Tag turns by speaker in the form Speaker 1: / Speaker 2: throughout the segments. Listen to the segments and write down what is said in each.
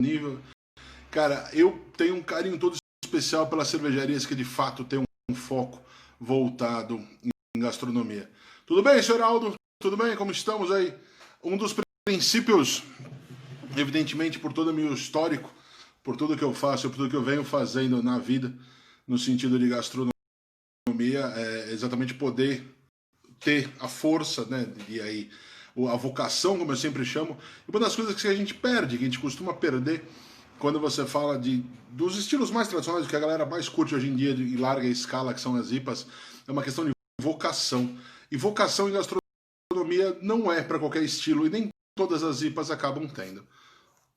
Speaker 1: nível. Cara, eu tenho um carinho todo especial pelas cervejarias que de fato tem um foco voltado em gastronomia. Tudo bem, senhor Aldo? Tudo bem? Como estamos aí? Um dos princípios, evidentemente, por todo o meu histórico, por tudo que eu faço, por tudo que eu venho fazendo na vida, no sentido de gastronomia, é exatamente poder ter a força, né, e aí a vocação, como eu sempre chamo. E uma das coisas que a gente perde, que a gente costuma perder quando você fala dos estilos mais tradicionais, que a galera mais curte hoje em dia em larga escala, que são as IPAs, é uma questão de vocação. E vocação em gastronomia não é para qualquer estilo, e nem todas as IPAs acabam tendo.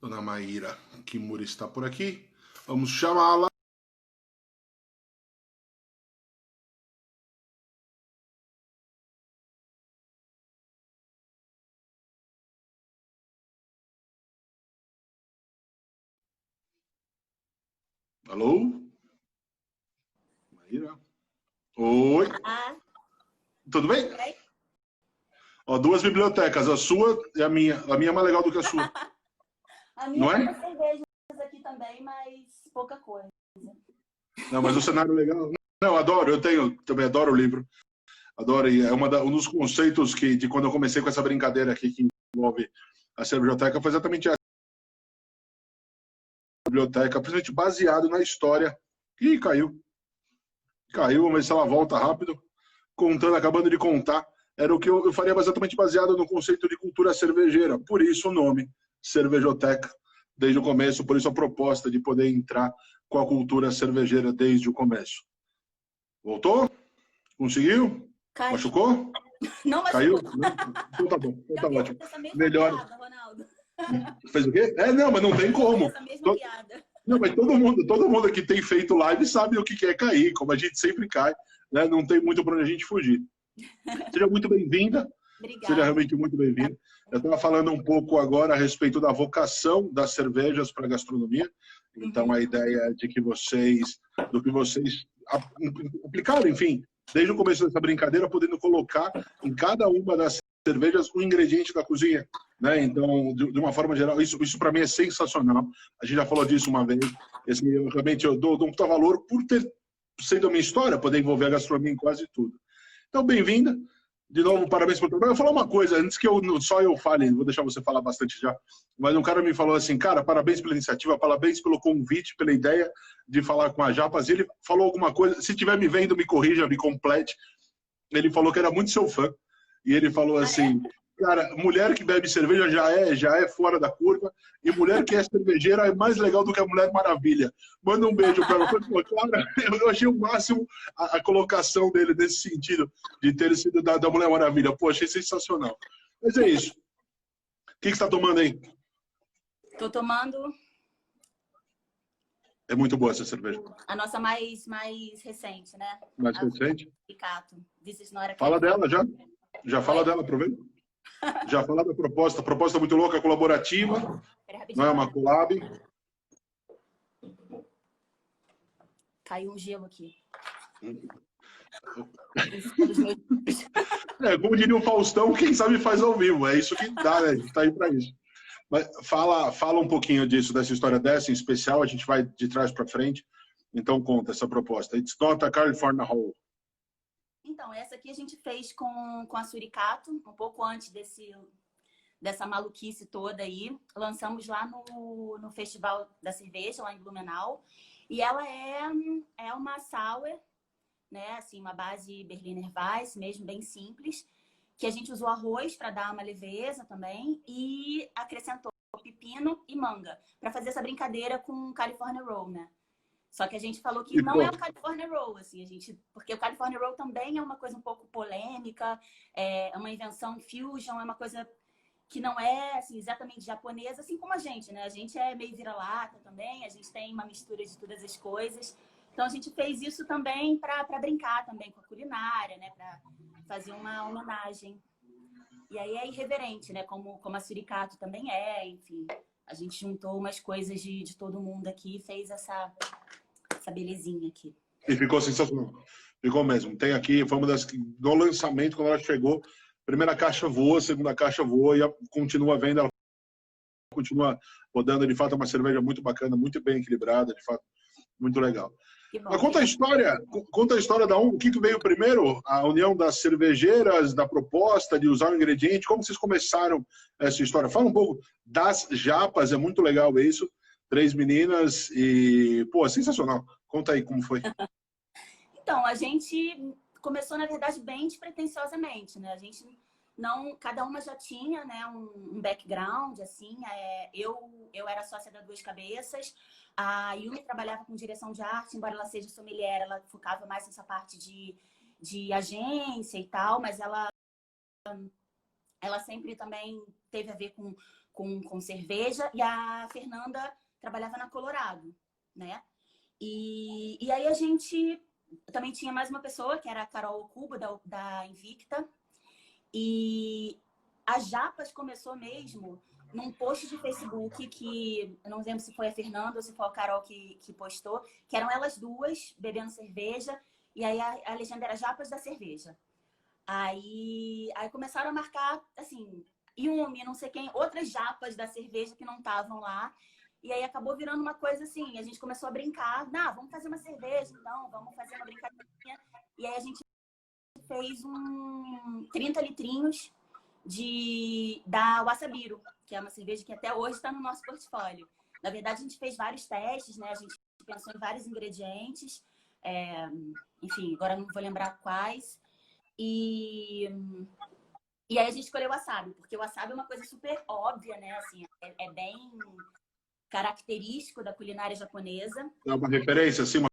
Speaker 1: Dona Maíra Kimura está por aqui. Vamos chamá-la. Alô? Maíra? Oi?
Speaker 2: Ah,
Speaker 1: Tudo bem? Ó, duas bibliotecas, a sua e a minha. A minha é mais legal do que a sua.
Speaker 2: a minha
Speaker 1: Não é?
Speaker 2: tem cervejas aqui também, mas pouca coisa.
Speaker 1: Não, mas o cenário é legal. Não, adoro, eu também adoro o livro. Adoro, e é um dos conceitos de quando eu comecei com essa brincadeira aqui que envolve a cervejoteca foi exatamente essa biblioteca, principalmente baseado na história. Ih, caiu. Caiu, vamos ver se ela volta rápido. Contando, acabando de contar, era o que eu faria exatamente baseado no conceito de cultura cervejeira. Por isso o nome, Cervejoteca, desde o começo, por isso a proposta de poder entrar com a cultura cervejeira desde o começo. Voltou? Conseguiu?
Speaker 2: Caiu.
Speaker 1: Machucou?
Speaker 2: Não machucou.
Speaker 1: Caiu? Então tá bom, então tá ótimo.
Speaker 2: Melhor.
Speaker 1: Piada, Ronaldo. Fez o quê? Não, mas não tem como.
Speaker 2: Essa mesma piada.
Speaker 1: Não, mas todo mundo que tem feito live sabe o que é cair, como a gente sempre cai, né? Não tem muito para onde a gente fugir. Seja muito bem-vinda.
Speaker 2: Obrigada.
Speaker 1: Seja realmente muito bem-vinda. Eu estava falando um pouco agora a respeito da vocação das cervejas para a gastronomia. Então, a ideia é de que vocês aplicaram, enfim, desde o começo dessa brincadeira, podendo colocar em cada uma das cervejas um ingrediente da cozinha, né? Então, de uma forma geral, isso para mim é sensacional. A gente já falou disso uma vez. Realmente eu dou muito valor por ter sido a minha história, poder envolver a gastronomia em quase tudo. Então, bem-vinda. De novo, parabéns pelo trabalho. Eu vou falar uma coisa, antes que só eu fale, vou deixar você falar bastante já, mas um cara me falou assim, cara, parabéns pela iniciativa, parabéns pelo convite, pela ideia de falar com a Japas. Ele falou alguma coisa, se estiver me vendo, me corrija, me complete. Ele falou que era muito seu fã, e ele falou assim, cara, mulher que bebe cerveja já é fora da curva, e mulher que é cervejeira é mais legal do que a Mulher Maravilha. Manda um beijo para ela. Cara, eu achei o máximo a colocação dele nesse sentido, de ter sido da Mulher Maravilha. Pô, achei sensacional. Mas é isso. O que você está tomando aí?
Speaker 2: Estou tomando...
Speaker 1: É muito boa essa cerveja.
Speaker 2: A nossa mais recente, né?
Speaker 1: Mais recente?
Speaker 2: Fala
Speaker 1: dela já. Já fala dela, aproveita. Já fala da proposta. Proposta muito louca, colaborativa. Não é uma collab.
Speaker 2: Caiu um gelo aqui.
Speaker 1: Como diria o Faustão, quem sabe faz ao vivo. É isso que dá, né? A gente tá aí para isso. Mas fala um pouquinho dessa história dessa em especial. A gente vai de trás para frente. Então conta essa proposta. It's not a California Roll.
Speaker 2: Então, essa aqui a gente fez com a Suricato, um pouco antes dessa maluquice toda aí. Lançamos lá no Festival da Cerveja, lá em Blumenau. E ela é uma sour, né? Assim, uma base Berliner Weiss, mesmo bem simples, que a gente usou arroz para dar uma leveza também e acrescentou pepino e manga, para fazer essa brincadeira com California Roll, né? Só que a gente falou que não é o California Roll, assim, porque o California Roll também é uma coisa um pouco polêmica, é uma invenção fusion, é uma coisa que não é assim, exatamente japonesa, assim como a gente, né? A gente é meio vira-lata também, a gente tem uma mistura de todas as coisas. Então a gente fez isso também para brincar também com a culinária, né? Para fazer uma homenagem. E aí é irreverente, né? Como a Suricato também é, enfim. A gente juntou umas coisas de todo mundo aqui e fez essa belezinha aqui.
Speaker 1: E ficou sensacional. Ficou mesmo. Tem aqui, foi uma das no lançamento, quando ela chegou, primeira caixa voa, segunda caixa voa e continua vendo. Ela continua rodando. De fato, é uma cerveja muito bacana, muito bem equilibrada, de fato, muito legal.
Speaker 2: Bom,
Speaker 1: Mas conta a história da o que veio primeiro, a união das cervejeiras, da proposta de usar o ingrediente, como vocês começaram essa história? Fala um pouco das japas, é muito legal isso, 3 meninas e, pô, sensacional. Conta aí como foi.
Speaker 2: Então, a gente começou, na verdade, bem despretensiosamente, né? A gente não, cada uma já tinha, né, um background, assim. Eu era sócia da Duas Cabeças, a Yumi trabalhava com direção de arte, embora ela seja sommelier, ela focava mais nessa parte de agência e tal, mas ela sempre também teve a ver com cerveja, e a Fernanda trabalhava na Colorado, né? E aí a gente também tinha mais uma pessoa, que era a Carol Cubo, da Invicta. E a Japas começou mesmo num post de Facebook que, eu não lembro se foi a Fernanda ou se foi a Carol que postou, que eram elas duas bebendo cerveja, e aí a legenda era Japas da cerveja. Aí começaram a marcar, assim, Yumi, não sei quem, outras japas da cerveja que não estavam lá. E aí acabou virando uma coisa assim, a gente começou a brincar, vamos fazer uma cerveja, então, vamos fazer uma brincadeirinha. E aí a gente fez 30 litrinhos da Wasabiro, que é uma cerveja que até hoje está no nosso portfólio. Na verdade, a gente fez vários testes, né? A gente pensou em vários ingredientes, enfim, agora não vou lembrar quais. E aí a gente escolheu o wasabi, porque o wasabi é uma coisa super óbvia, né? Assim, é bem característico da culinária japonesa.
Speaker 1: É uma referência, assim, uma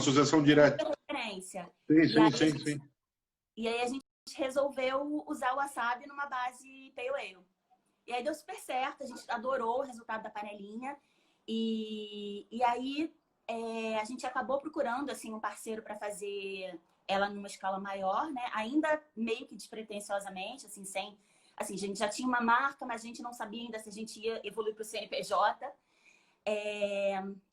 Speaker 1: associação direta.
Speaker 2: Uma referência.
Speaker 1: Sim.
Speaker 2: E aí a gente resolveu usar o wasabi numa base pale ale. E aí deu super certo, a gente adorou o resultado da panelinha. E aí a gente acabou procurando assim, um parceiro para fazer ela numa escala maior, né? Ainda meio que despretensiosamente, assim, sem... Assim, a gente já tinha uma marca, mas a gente não sabia ainda se a gente ia evoluir para o CNPJ.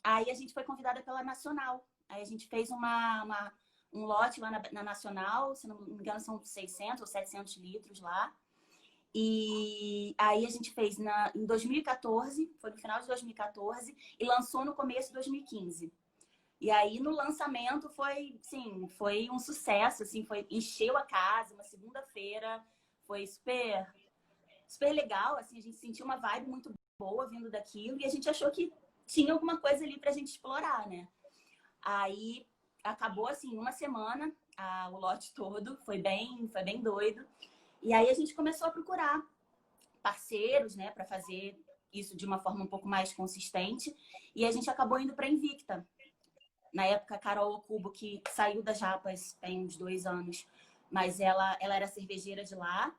Speaker 2: Aí a gente foi convidada pela Nacional. Aí a gente fez um lote lá na Nacional, se não me engano são 600 ou 700 litros lá. E aí a gente fez em 2014, foi no final de 2014, e lançou no começo de 2015. E aí no lançamento foi um sucesso, assim, encheu a casa, uma segunda-feira, foi super, super legal, assim, a gente sentiu uma vibe muito boa vindo daquilo e a gente achou que tinha alguma coisa ali pra gente explorar, né? Aí acabou assim, uma semana, o lote todo, foi bem doido. E aí a gente começou a procurar parceiros, né, para fazer isso de uma forma um pouco mais consistente. E a gente acabou indo para Invicta. Na época, a Carol Okubo, que saiu das Japas tem uns 2 anos, mas ela era cervejeira de lá.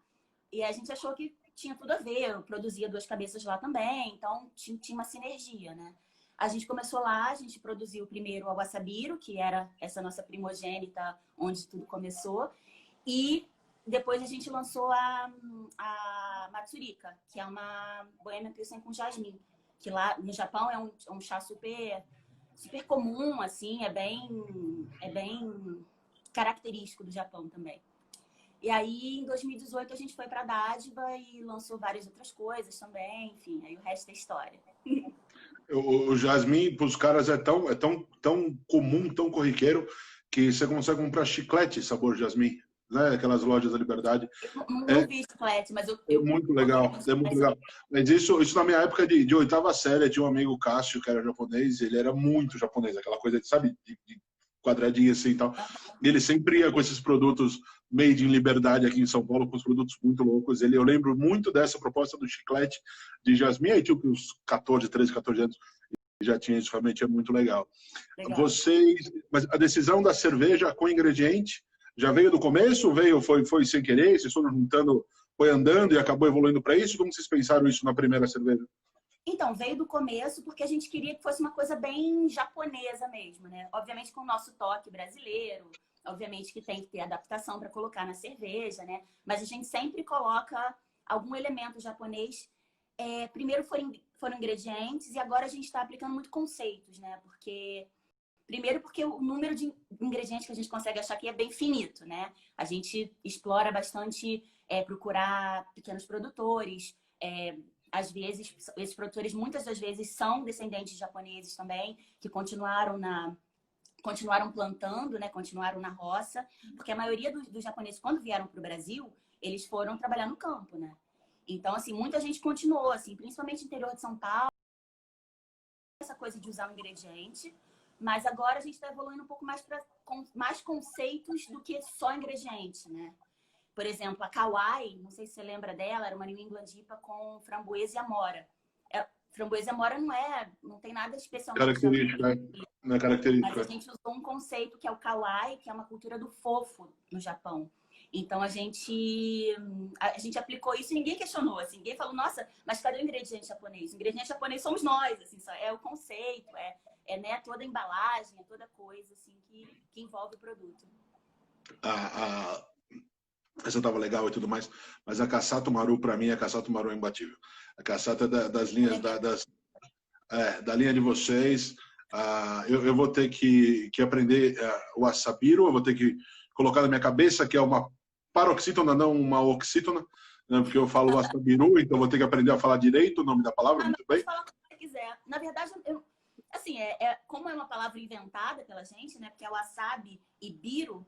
Speaker 2: E a gente achou que tinha tudo a ver. Eu produzia Duas Cabeças lá também, então tinha uma sinergia, né? A gente começou lá, a gente produziu primeiro a Wasabiro, que era essa nossa primogênita, onde tudo começou. E depois a gente lançou a Matsurika, que é uma Bohemian Pilsen com jasmim. Que lá no Japão é um chá super, super comum, assim, é bem característico do Japão também. E aí, em 2018, a gente foi para a Dádiva e lançou várias outras coisas também. Enfim, aí o resto é história.
Speaker 1: O jasmim, para os caras, é tão comum, tão corriqueiro, que você consegue comprar chiclete sabor jasmim, né? Aquelas lojas da Liberdade.
Speaker 2: Não vi chiclete, mas eu
Speaker 1: É muito legal, é muito legal. Mas isso na minha época de 8ª série, tinha um amigo, Cássio, que era japonês, ele era muito japonês, aquela coisa, sabe, de quadradinho assim e tal. E ele sempre ia com esses produtos made in Liberdade aqui em São Paulo, com os produtos muito loucos. Eu lembro muito dessa proposta do chiclete de jasmim, aí tipo uns 13, 14 anos, já tinha isso, realmente é muito legal. Mas a decisão da cerveja com ingrediente já veio do começo? Foi sem querer? Vocês foram juntando, foi andando e acabou evoluindo para isso? Como vocês pensaram isso na primeira cerveja?
Speaker 2: Então, veio do começo porque a gente queria que fosse uma coisa bem japonesa mesmo, né? Obviamente com o nosso toque brasileiro, obviamente que tem que ter adaptação para colocar na cerveja, né? Mas a gente sempre coloca algum elemento japonês. Primeiro foram ingredientes e agora a gente está aplicando muito conceitos, né? Primeiro porque o número de ingredientes que a gente consegue achar aqui é bem finito, né? A gente explora bastante procurar pequenos produtores, às vezes, esses produtores muitas das vezes são descendentes de japoneses também, que continuaram plantando, né? Continuaram na roça, porque a maioria dos japoneses, quando vieram para o Brasil, eles foram trabalhar no campo, né? Então, assim, muita gente continuou, assim, principalmente no interior de São Paulo, essa coisa de usar um ingrediente, mas agora a gente está evoluindo um pouco mais para mais conceitos do que só ingrediente, né? Por exemplo, a Kauai, não sei se você lembra dela, era uma New England IPA com framboesa e amora. Framboesa e amora não tem nada especialmente
Speaker 1: Característica, não é característica.
Speaker 2: mas a gente usou um conceito que é o Kauai, que é uma cultura do fofo no Japão. Então a gente aplicou isso e ninguém questionou, assim, ninguém falou, nossa, mas cadê o ingrediente japonês? O ingrediente japonês somos nós, assim, é o conceito, né, toda a embalagem, é toda coisa assim que envolve o produto.
Speaker 1: Essa tava legal e tudo mais, mas a Kassato Maru, para mim, a Kassato Maru é imbatível. A Kassato é das linhas, da linha de vocês. Eu vou ter que aprender o Asabiro, eu vou ter que colocar na minha cabeça que é uma paroxítona, não uma oxítona, né, porque eu falo Asabiru, então eu vou ter que aprender a falar direito o nome da palavra, muito bem.
Speaker 2: Pode falar o que você quiser. Na verdade, assim, como é uma palavra inventada pela gente, né, porque é wasabi e biro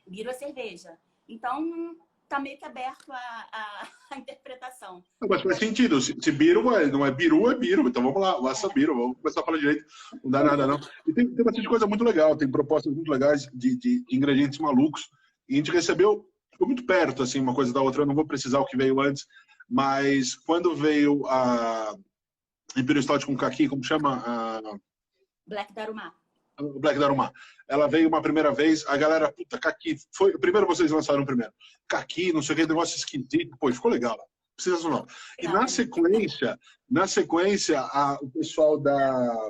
Speaker 2: é cerveja. Então, tá meio que aberto a interpretação.
Speaker 1: Mas faz sentido. Se biru não é biru, é biru. Então vamos lá, wasabiru, vamos começar a falar direito. Não dá nada, não. E tem bastante coisa muito legal, tem propostas muito legais de ingredientes malucos. E a gente recebeu, ficou muito perto, assim, uma coisa da outra. Eu não vou precisar o que veio antes, mas quando veio a Imperial Stout com caqui, como chama?
Speaker 2: Black Daruma.
Speaker 1: O Black Daruma. Ela veio uma primeira vez, a galera, puta, caqui. Primeiro vocês lançaram primeiro. Caqui, não sei o que, negócio esquisito. Pô, ficou legal. Sensacional. E na sequência, o pessoal da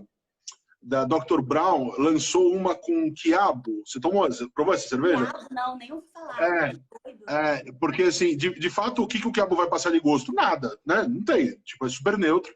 Speaker 1: Dr. Brown lançou uma com quiabo. Você provou essa cerveja?
Speaker 2: Quiabo, não, nem ouvi falar.
Speaker 1: Porque assim, de fato, o que o quiabo vai passar de gosto? Nada, né? Não tem. Tipo, é super neutro.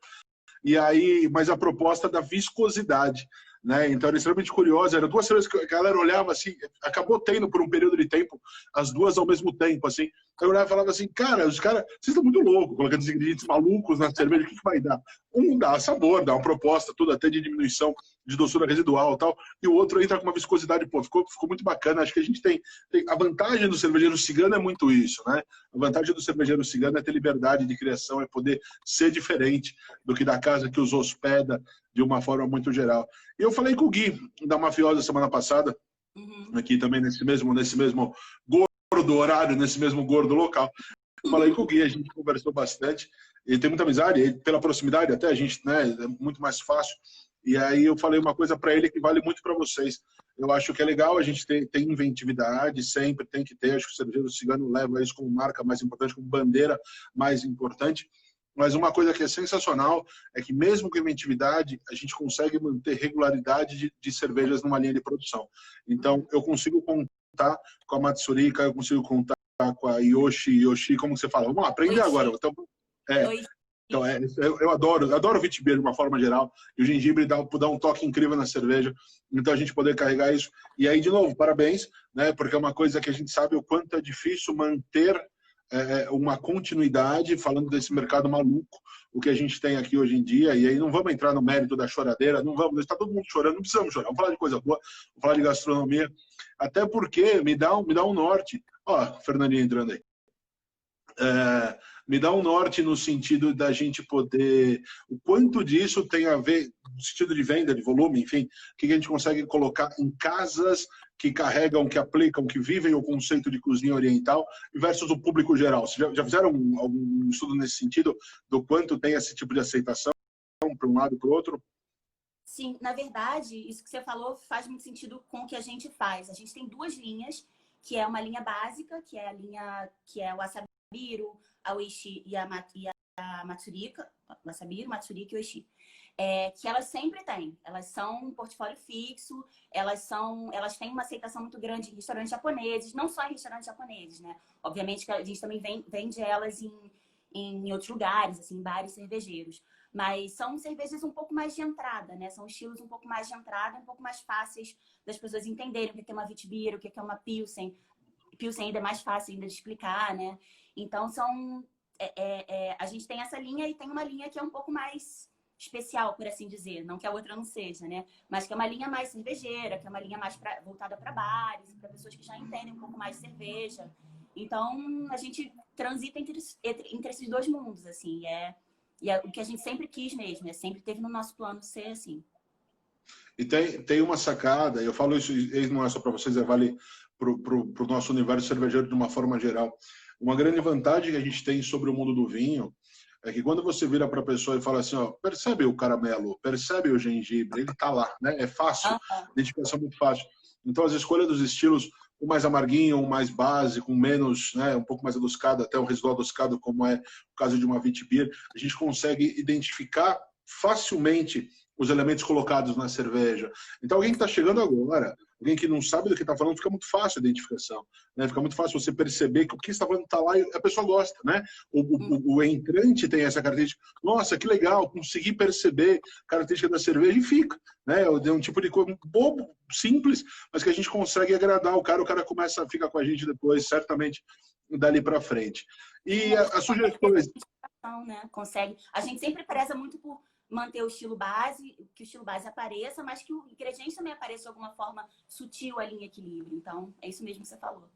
Speaker 1: E aí, mas a proposta da viscosidade, né? Então era extremamente curiosa. Eram duas cervejas que a galera olhava assim, acabou tendo por um período de tempo as duas ao mesmo tempo, assim. Eu olhava e falava assim, cara, vocês estão muito loucos, colocando os ingredientes malucos na cerveja, o que vai dar? Um dá sabor, dá uma proposta, tudo até de diminuição de doçura residual e tal, e o outro entra com uma viscosidade, pô, ficou muito bacana. Acho que a gente tem a vantagem do cervejeiro cigano é muito isso, né? A vantagem do cervejeiro cigano é ter liberdade de criação, é poder ser diferente do que da casa que os hospeda de uma forma muito geral. E eu falei com o Gui, da Mafiosa, semana passada, aqui também nesse mesmo gordo horário, nesse mesmo gordo local. Falei com o Gui, a gente conversou bastante, ele tem muita amizade, ele, pela proximidade até, a gente, né, é muito mais fácil. E aí eu falei uma coisa para ele que vale muito para vocês. Eu acho que é legal a gente ter inventividade, sempre tem que ter. Acho que o cervejeiro cigano leva isso como marca mais importante, como bandeira mais importante. Mas uma coisa que é sensacional é que mesmo com inventividade, a gente consegue manter regularidade de cervejas numa linha de produção. Então, eu consigo contar com a Matsurika, eu consigo contar com a Yoshi, como você fala? Vamos lá, aprender agora. Então, eu adoro o Vitibir de uma forma geral, e o gengibre dá um toque incrível na cerveja, então a gente poder carregar isso. E aí, de novo, parabéns, né, porque é uma coisa que a gente sabe o quanto é difícil manter uma continuidade, falando desse mercado maluco, o que a gente tem aqui hoje em dia, e aí não vamos entrar no mérito da choradeira, não vamos, está todo mundo chorando, não precisamos chorar, vamos falar de coisa boa, vamos falar de gastronomia, até porque me dá um norte. Ó, Fernandinho entrando aí. Me dá um norte no sentido da gente poder... O quanto disso tem a ver, no sentido de venda, de volume, enfim, o que a gente consegue colocar em casas que carregam, que aplicam, que vivem o conceito de cozinha oriental versus o público geral. Vocês já fizeram algum estudo nesse sentido do quanto tem esse tipo de aceitação para um lado e para o outro?
Speaker 2: Sim, na verdade, isso que você falou faz muito sentido com o que a gente faz. A gente tem duas linhas, que é uma linha básica, que é a linha que é o Asabiru, a Oishi e a Matsurika, o Asabiru, Matsurika e Oishi. Que elas sempre têm. Elas são um portfólio fixo, elas têm uma aceitação muito grande em restaurantes japoneses, não só em restaurantes japoneses, né? Obviamente que a gente também vende elas em outros lugares, assim, em bares cervejeiros. Mas são cervejas um pouco mais de entrada, né? São estilos um pouco mais de entrada, um pouco mais fáceis das pessoas entenderem o que é uma Witbier, o que é uma Pilsen. Pilsen ainda é mais fácil ainda de explicar, né? Então, a gente tem essa linha e tem uma linha que é um pouco mais especial, por assim dizer. Não que a outra não seja, né? Mas que é uma linha mais cervejeira, que é uma linha mais voltada para bares, para pessoas que já entendem um pouco mais de cerveja. Então, a gente transita entre esses dois mundos, assim. E é o que a gente sempre quis mesmo, sempre teve no nosso plano ser assim.
Speaker 1: E tem uma sacada, eu falo isso, não é só para vocês, vale para o nosso universo cervejeiro de uma forma geral. Uma grande vantagem que a gente tem sobre o mundo do vinho é que quando você vira para a pessoa e fala assim, ó, percebe o caramelo, percebe o gengibre, ele está lá, né? É fácil, a identificação é muito fácil. Então, as escolhas dos estilos, o mais amarguinho, o mais básico, menos, né, um pouco mais adocicado, até um residual adocicado, como é o caso de uma Witbier, a gente consegue identificar facilmente os elementos colocados na cerveja. Então, alguém que está chegando agora, alguém que não sabe do que está falando, fica muito fácil a identificação. Né? Fica muito fácil você perceber que o que está falando está lá e a pessoa gosta. Né? O entrante tem essa característica. Nossa, que legal, consegui perceber a característica da cerveja e fica. Né? É um tipo de coisa bobo, simples, mas que a gente consegue agradar o cara começa a ficar com a gente depois, certamente, dali para frente. E a sugestão...
Speaker 2: Né? Consegue. A gente sempre preza muito por manter o estilo base, que o estilo base apareça, mas que o ingrediente também apareça de alguma forma sutil ali em equilíbrio. Então, é isso mesmo que você falou.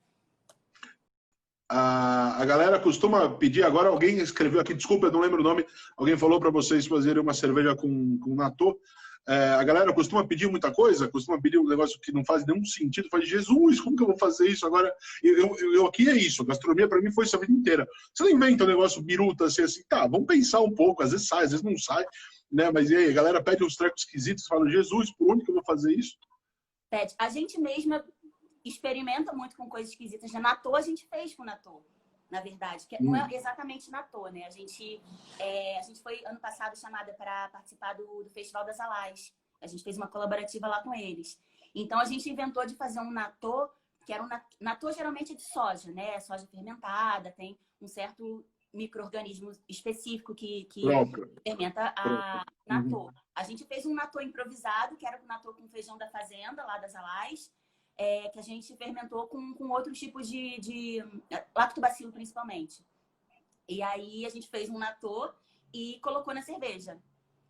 Speaker 1: A galera costuma pedir, agora alguém escreveu aqui, desculpa, eu não lembro o nome, alguém falou para vocês fazerem uma cerveja com natô. A galera costuma pedir muita coisa, costuma pedir um negócio que não faz nenhum sentido. Fala, Jesus, como que eu vou fazer isso agora? Eu aqui é isso, a gastronomia para mim foi isso a vida inteira. Você não inventa um negócio biruta assim, tá, vamos pensar um pouco, às vezes sai, às vezes não sai, né? Mas e aí, a galera pede uns trecos esquisitos, fala, Jesus, por onde que eu vou fazer isso?
Speaker 2: Pede. A gente mesma experimenta muito com coisas esquisitas. Natô a gente fez com natô, na verdade, que não é exatamente natô, né? A gente foi ano passado chamada para participar do Festival das Alais. A gente fez uma colaborativa lá com eles. Então a gente inventou de fazer um natô, que era natô geralmente é de soja, né? Soja fermentada, tem um certo micro-organismo específico que fermenta a natô. A gente fez um natô improvisado, que era o natô com feijão da fazenda, lá das Alais, que a gente fermentou com outros tipos de lactobacilo, principalmente. E aí a gente fez um natô e colocou na cerveja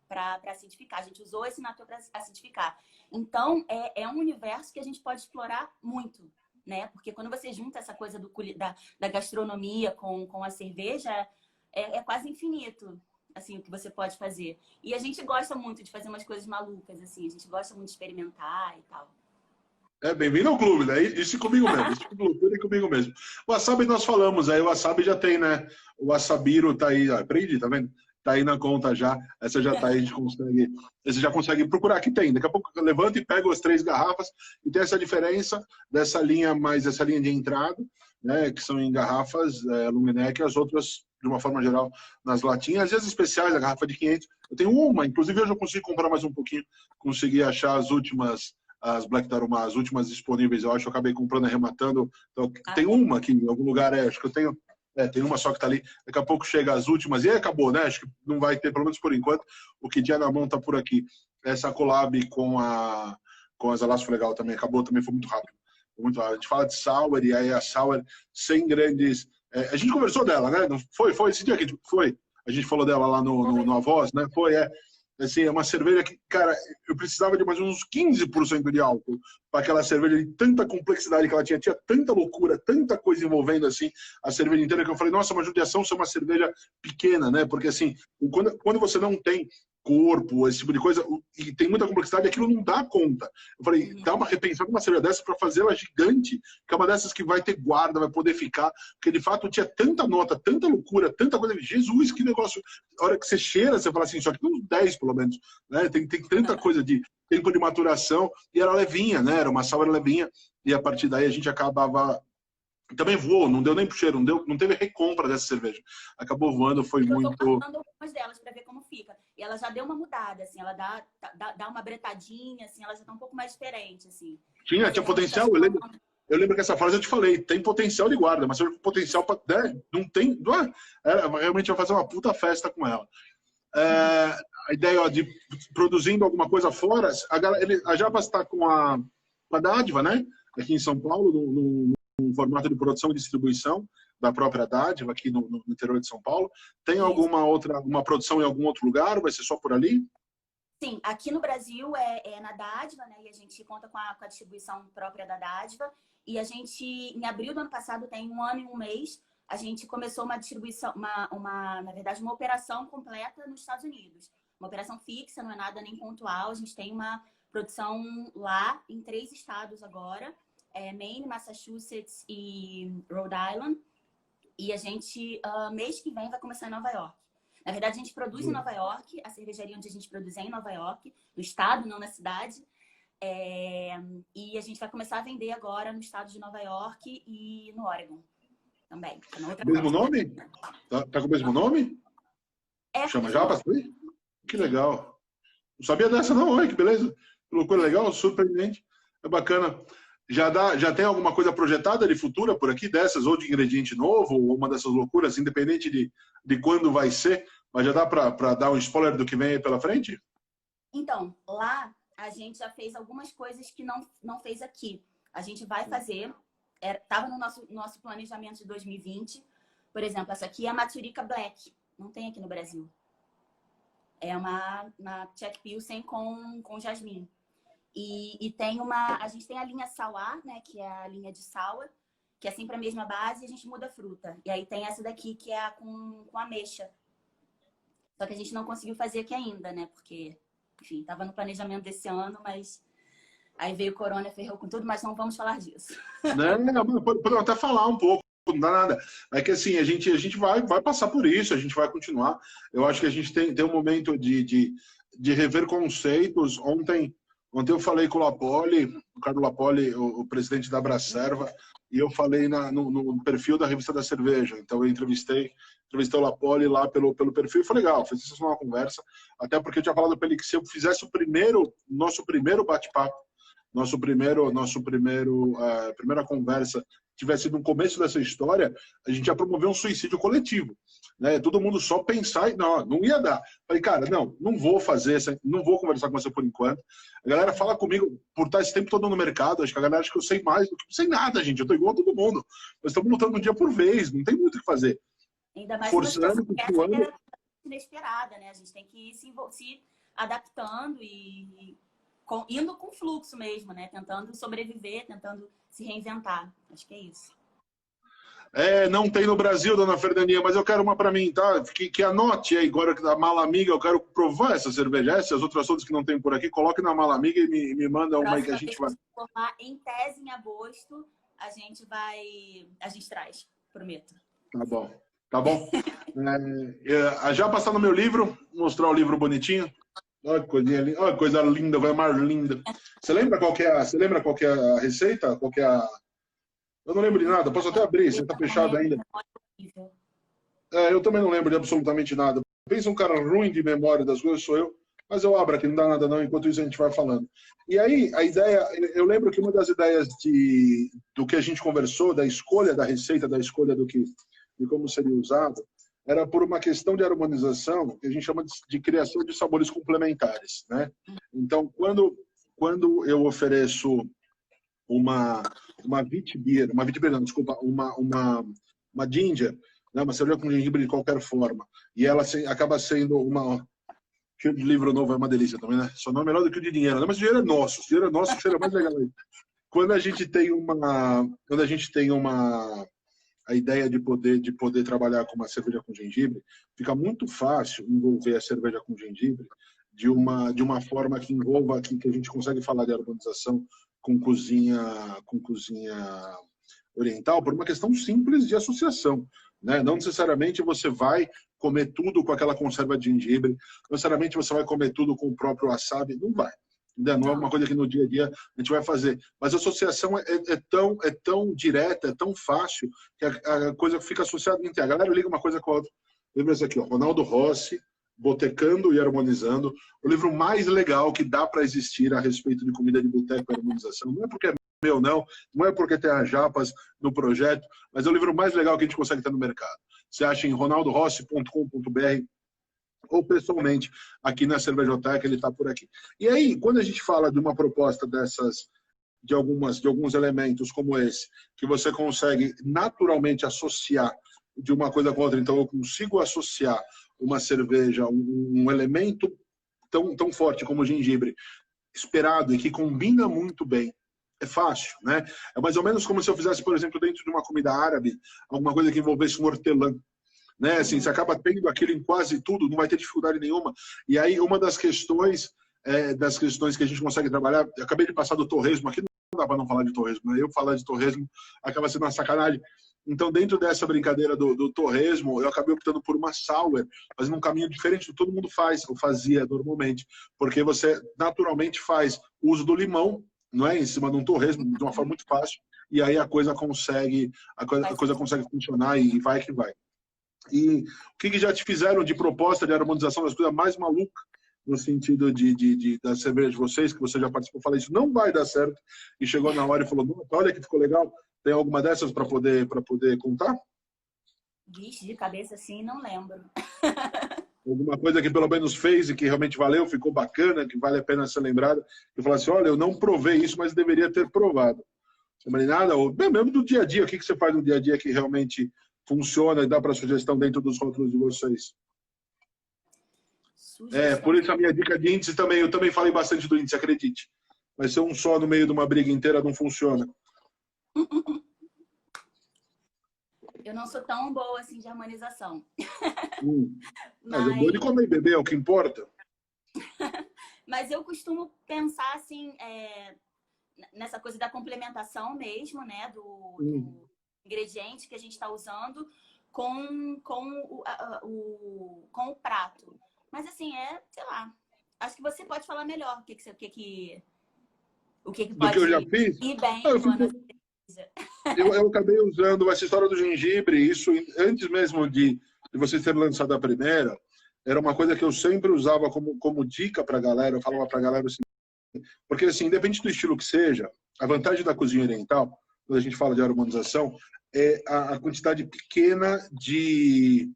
Speaker 2: para acidificar. A gente usou esse natô para acidificar. Então, é um universo que a gente pode explorar muito, né? Porque quando você junta essa coisa da gastronomia com a cerveja, é quase infinito, assim, o que você pode fazer. E a gente gosta muito de fazer umas coisas malucas, assim. A gente gosta muito de experimentar e tal.
Speaker 1: Bem-vindo ao clube, né? Isso comigo mesmo, isso comigo mesmo. O wasabi nós falamos, aí o wasabi já tem, né? O wasabiro tá aí, ó, aprendi, tá vendo? Tá aí na conta já, essa já tá aí, a gente consegue, você já consegue procurar, que tem. Daqui a pouco eu levanto e pego as 3 garrafas e tem essa diferença dessa linha, mais essa linha de entrada, né? Que são em garrafas Luminec e as outras, de uma forma geral, nas latinhas, e as especiais, a garrafa de 500. Eu tenho uma, inclusive hoje eu consegui comprar mais um pouquinho, consegui achar as últimas... As Black Taruma, as últimas disponíveis, eu acho que eu acabei comprando e arrematando. Então, tem uma aqui em algum lugar, acho que eu tenho. Tem uma só que está ali. Daqui a pouco chega as últimas e aí acabou, né? Acho que não vai ter, pelo menos por enquanto. O que tinha na mão está por aqui. Essa collab com as Alas foi legal também. Acabou também, foi muito rápido. Foi muito rápido. A gente fala de Sour e aí a Sour sem grandes. A gente conversou dela, né? Foi esse dia que foi. A gente falou dela lá no Avós, né? Assim, é uma cerveja que, cara, eu precisava de mais ou menos uns 15% de álcool para aquela cerveja de tanta complexidade que ela tinha tanta loucura, tanta coisa envolvendo, assim, a cerveja inteira, que eu falei, nossa, uma judiação ser uma cerveja pequena, né? Porque, assim, quando você não tem corpo, esse tipo de coisa, e tem muita complexidade, aquilo não dá conta. Eu falei, dá uma repensada numa cerveja dessa para fazer ela gigante, que é uma dessas que vai ter guarda, vai poder ficar, porque de fato tinha tanta nota, tanta loucura, tanta coisa. Jesus, que negócio. A hora que você cheira, você fala assim, só que tem uns 10 pelo menos, né? Tem tanta coisa de tempo de maturação, e era levinha, né? Era uma sour levinha, e a partir daí a gente acabava. Também voou, não deu nem pro cheiro, não teve recompra dessa cerveja. Acabou voando, foi muito...
Speaker 2: Eu tô passando algumas delas para ver como fica. E ela já deu uma mudada, assim, ela dá uma bretadinha, assim, ela já tá um pouco mais diferente, assim.
Speaker 1: Tinha potencial, eu lembro que essa frase eu te falei, tem potencial de guarda, mas se potencial para... não tem... realmente vai fazer uma puta festa com ela. A ideia de produzindo alguma coisa fora, a Jabas está com a dádiva, né? Aqui em São Paulo, um formato de produção e distribuição da própria Dádiva aqui no interior de São Paulo. Tem alguma outra, uma produção em algum outro lugar? Vai ser só por ali?
Speaker 2: Sim, aqui no Brasil é na Dádiva, né? E a gente conta com a distribuição própria da Dádiva. E a gente, em abril do ano passado, tem 1 ano e 1 mês, a gente começou uma distribuição, na verdade, uma operação completa nos Estados Unidos. Uma operação fixa, não é nada nem pontual. A gente tem uma produção lá em 3 estados agora. Maine, Massachusetts e Rhode Island. E a gente, mês que vem, vai começar em Nova York. Na verdade, a gente produz em Nova York. A cervejaria onde a gente produz é em Nova York. No estado, não na cidade. E a gente vai começar a vender agora no estado de Nova York e no Oregon também.
Speaker 1: Mesmo nome? Tá com o mesmo nome? Chama Japas? Que legal. Não sabia dessa não, olha que beleza. Que loucura legal, surpreendente. É bacana. Já tem alguma coisa projetada de futura por aqui, dessas, ou de ingrediente novo, ou uma dessas loucuras, independente de quando vai ser, mas já dá para dar um spoiler do que vem aí pela frente?
Speaker 2: Então, lá a gente já fez algumas coisas que não fez aqui. A gente vai fazer, estava no nosso planejamento de 2020. Por exemplo, essa aqui é a Matsurica Black, não tem aqui no Brasil. É uma Czech Pilsen com jasmim. E tem a gente tem a linha Sour, né, que é a linha de sour, que é sempre a mesma base e a gente muda a fruta. E aí tem essa daqui que é com ameixa. Só que a gente não conseguiu fazer aqui ainda, né, porque, enfim, estava no planejamento desse ano, mas aí veio o corona, ferrou com tudo, mas não vamos falar disso.
Speaker 1: Não, podemos até falar um pouco, não dá nada. É que assim, a gente vai passar por isso, a gente vai continuar. Eu acho que a gente tem um momento de rever conceitos. Ontem eu falei com o Carlos Lapoli, o presidente da Abracerva, e eu falei no perfil da Revista da Cerveja. Então eu entrevistei o Lapoli lá pelo perfil e foi legal, foi sensacional a conversa, até porque eu tinha falado para ele que se eu fizesse nosso primeiro bate-papo, primeira conversa tivesse sido no começo dessa história, a gente ia promover um suicídio coletivo, né? Todo mundo só pensar e não ia dar. Falei, cara, não vou fazer, não vou conversar com você por enquanto. A galera fala comigo por estar esse tempo todo no mercado, acho que a galera acha que eu sei mais do que sei nada, gente. Eu tô igual a todo mundo. Nós estamos lutando um dia por vez, não tem muito o que fazer.
Speaker 2: Ainda mais
Speaker 1: forçando,
Speaker 2: uma inesperada, né? A gente tem que ir se adaptando e indo com fluxo mesmo, né? Tentando sobreviver, tentando se reinventar. Acho que é isso.
Speaker 1: Não tem no Brasil, dona Fernandinha, mas eu quero uma para mim, tá? Que anote aí, agora que da Mala Amiga, eu quero provar essa cerveja. Essas outras todas que não tem por aqui, coloque na Mala Amiga e me manda uma aí que a gente vai.
Speaker 2: Formar em tese em agosto, a gente traz, prometo.
Speaker 1: Tá bom. Já passar no meu livro, mostrar o livro bonitinho. Olha que coisinha linda, olha que coisa linda, vai mais linda. Você lembra qual que é a receita? Qual que é a... Eu não lembro de nada, posso até abrir, você tá fechado ainda. Eu também não lembro de absolutamente nada. Pensa um cara ruim de memória das coisas, sou eu, mas eu abro aqui, não dá nada não, enquanto isso a gente vai falando. E aí, a ideia, eu lembro que uma das ideias do que a gente conversou, da escolha da receita, da escolha de como seria usado, era por uma questão de harmonização, que a gente chama de criação de sabores complementares, né? Então, quando eu ofereço uma Witbier, não, desculpa, uma ginger, né, uma cerveja com gengibre de qualquer forma, e ela acaba sendo uma... Cheio de livro novo é uma delícia também, né? Só não é melhor do que o de dinheiro, né? Mas o dinheiro é nosso, que seria mais legal aí. Quando a gente tem a ideia de poder trabalhar com uma cerveja com gengibre, fica muito fácil envolver a cerveja com gengibre de uma forma que envolva, que a gente consegue falar de harmonização com cozinha oriental, por uma questão simples de associação, né? Não necessariamente você vai comer tudo com aquela conserva de gengibre, não necessariamente você vai comer tudo com o próprio wasabi, não vai. Não é uma coisa que no dia a dia a gente vai fazer. Mas a associação é tão direta, é tão fácil, que a coisa fica associada entre a galera liga uma coisa com a outra. Lembra isso aqui, ó, Ronaldo Rossi, Botecando e Harmonizando, o livro mais legal que dá para existir a respeito de comida de boteco e harmonização. Não é porque é meu, não é porque tem as japas no projeto, mas é o livro mais legal que a gente consegue ter no mercado. Você acha em ronaldorossi.com.br ou pessoalmente aqui na Cervejoteca, ele está por aqui. E aí, quando a gente fala de uma proposta dessas de alguns elementos como esse, que você consegue naturalmente associar de uma coisa com outra. Então, eu consigo associar uma cerveja, um elemento tão forte como o gengibre, esperado e que combina muito bem. É fácil, né? É mais ou menos como se eu fizesse, por exemplo, dentro de uma comida árabe, alguma coisa que envolvesse um hortelã. Né? Assim, você acaba tendo aquilo em quase tudo, não vai ter dificuldade nenhuma. E aí, uma das questões que a gente consegue trabalhar, eu acabei de passar do torresmo, aqui não dá para não falar de torresmo, né? Eu falar de torresmo acaba sendo uma sacanagem. Então, dentro dessa brincadeira do torresmo, eu acabei optando por uma sour, fazendo um caminho diferente do que todo mundo faz, ou fazia normalmente, porque você naturalmente faz uso do limão, não é, em cima de um torresmo, de uma forma muito fácil, e aí a coisa consegue funcionar e vai que vai. E o que já te fizeram de proposta de harmonização das coisas mais malucas, no sentido da cerveja de vocês, que você já participou, falei, isso não vai dar certo, e chegou na hora e falou, olha que ficou legal, tem alguma dessas para poder contar?
Speaker 2: Vixe, de cabeça assim, não lembro.
Speaker 1: Alguma coisa que pelo menos fez e que realmente valeu, ficou bacana, que vale a pena ser lembrada, e falar assim, olha, eu não provei isso, mas deveria ter provado. Não falei nada, ou mesmo do dia a dia, o que você faz no dia a dia que realmente funciona e dá para sugestão dentro dos rótulos de vocês? Por isso a minha dica de índice também, eu também falei bastante do índice, acredite. Vai ser um só no meio de uma briga inteira, não funciona.
Speaker 2: Eu não sou tão boa assim de harmonização.
Speaker 1: Mas é boa de comer e beber, é o que importa.
Speaker 2: Mas eu costumo pensar assim, nessa coisa da complementação mesmo, né? Do ingrediente que a gente está usando com o prato. Mas assim, sei lá. Acho que você pode falar melhor o que pode
Speaker 1: do que eu já fiz?
Speaker 2: ir bem
Speaker 1: eu acabei usando essa história do gengibre, isso antes mesmo de você ter lançado a primeira, era uma coisa que eu sempre usava como dica para a galera, eu falava para a galera assim, porque assim, independente do estilo que seja, a vantagem da cozinha oriental, quando a gente fala de harmonização, é a quantidade pequena de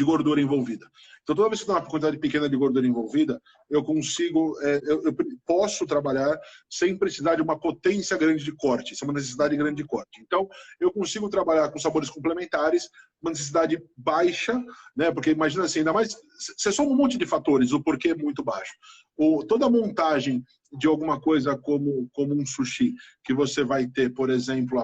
Speaker 1: gordura envolvida. Então, toda vez que tem uma quantidade pequena de gordura envolvida, eu consigo, eu posso trabalhar sem precisar de uma potência grande de corte, sem uma necessidade grande de corte. Então, eu consigo trabalhar com sabores complementares, uma necessidade baixa, né? Porque imagina assim, ainda mais, você soma um monte de fatores, o porquê é muito baixo. Toda a montagem de alguma coisa como um sushi, que você vai ter, por exemplo,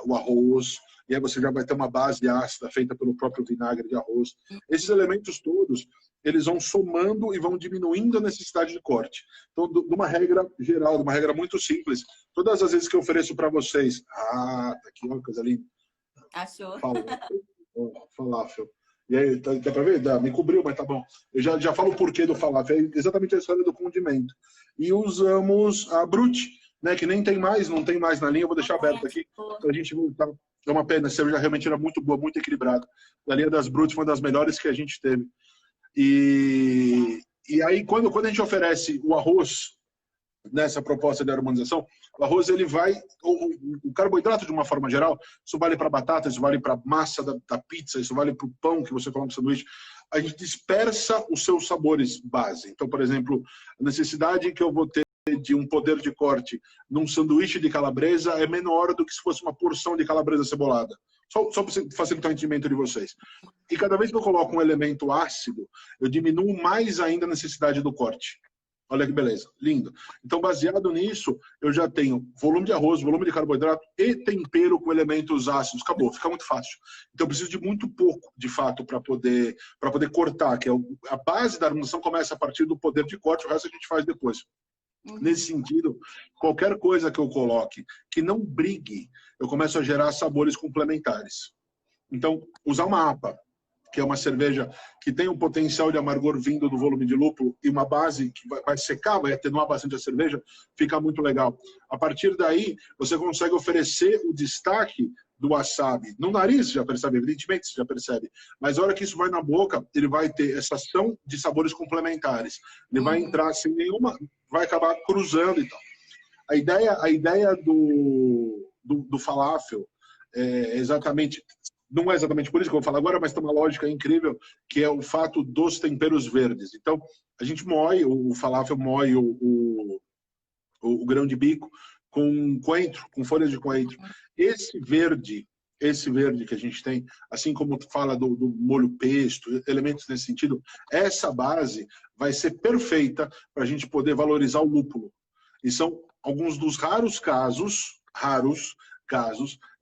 Speaker 1: o arroz, e aí você já vai ter uma base ácida feita pelo próprio vinagre de arroz. Esses elementos todos, eles vão somando e vão diminuindo a necessidade de corte. Então, de uma regra geral, de uma regra muito simples, todas as vezes que eu ofereço para vocês... tá aqui, olha que coisa linda.
Speaker 2: Achou?
Speaker 1: Falafel. E aí, dá para ver? Me cobriu, mas tá bom. Eu já falo o porquê do falafel, é exatamente a história do condimento. E usamos a Brute, né, que nem tem mais, não tem mais na linha, eu vou deixar aberto aqui para a gente voltar. É uma pena, a cerveja realmente era muito boa, muito equilibrada. A linha das Brutes foi uma das melhores que a gente teve. E aí, quando a gente oferece o arroz nessa proposta de harmonização, o arroz, ele vai... O carboidrato, de uma forma geral, isso vale para batata, isso vale para massa da pizza, isso vale para o pão que você coloca no sanduíche. A gente dispersa os seus sabores base. Então, por exemplo, a necessidade que eu vou ter de um poder de corte num sanduíche de calabresa é menor do que se fosse uma porção de calabresa cebolada. Só para facilitar o entendimento de vocês. E cada vez que eu coloco um elemento ácido, eu diminuo mais ainda a necessidade do corte. Olha que beleza, lindo. Então, baseado nisso, eu já tenho volume de arroz, volume de carboidrato e tempero com elementos ácidos. Acabou, fica muito fácil. Então, eu preciso de muito pouco, de fato, para poder cortar, que é a base da harmonização começa a partir do poder de corte, o resto a gente faz depois. Nesse sentido, qualquer coisa que eu coloque que não brigue, eu começo a gerar sabores complementares. Então, usar uma APA, que é uma cerveja que tem um potencial de amargor vindo do volume de lúpulo e uma base que vai secar, vai atenuar bastante a cerveja, fica muito legal. A partir daí, você consegue oferecer o destaque do wasabi. No nariz, já percebe, evidentemente, você já percebe. Mas a hora que isso vai na boca, ele vai ter essa ação de sabores complementares. Ele vai entrar sem nenhuma... vai acabar cruzando e tal. A ideia do falafel é exatamente... Não é exatamente por isso que eu vou falar agora, mas tem uma lógica incrível, que é o fato dos temperos verdes. Então, a gente moe, o falafel moe o grão de bico, com coentro, com folhas de coentro. Esse verde que a gente tem, assim como fala do molho pesto, elementos nesse sentido, essa base vai ser perfeita para a gente poder valorizar o lúpulo. E são alguns dos raros casos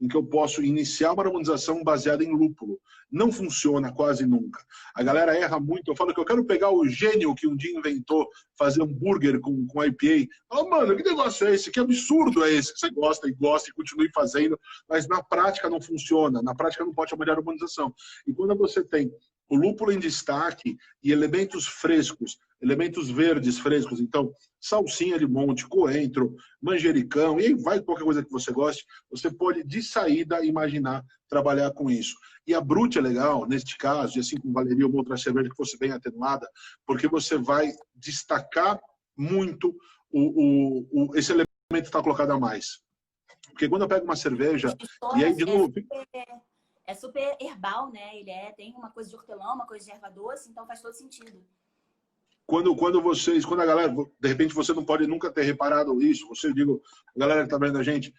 Speaker 1: em que eu posso iniciar uma harmonização baseada em lúpulo. Não funciona quase nunca. A galera erra muito. Eu falo que eu quero pegar o gênio que um dia inventou fazer hambúrguer com IPA. Fala, mano, que negócio é esse? Que absurdo é esse? Você gosta e continue fazendo, mas na prática não funciona. Na prática não pode chamar de harmonização. E quando você tem o lúpulo em destaque e elementos frescos, elementos verdes frescos, então salsinha de monte, coentro, manjericão, e aí vai qualquer coisa que você goste, você pode de saída imaginar trabalhar com isso. E a Brut é legal, neste caso, e assim como valeria uma outra cerveja que fosse bem atenuada, porque você vai destacar muito esse elemento que está colocado a mais. Porque quando eu pego uma cerveja, e aí de novo...
Speaker 2: É super herbal, né? Tem uma coisa de hortelã, uma coisa de erva doce, então faz todo sentido.
Speaker 1: Quando a galera, de repente você não pode nunca ter reparado isso, você, digo, a galera que tá vendo a gente,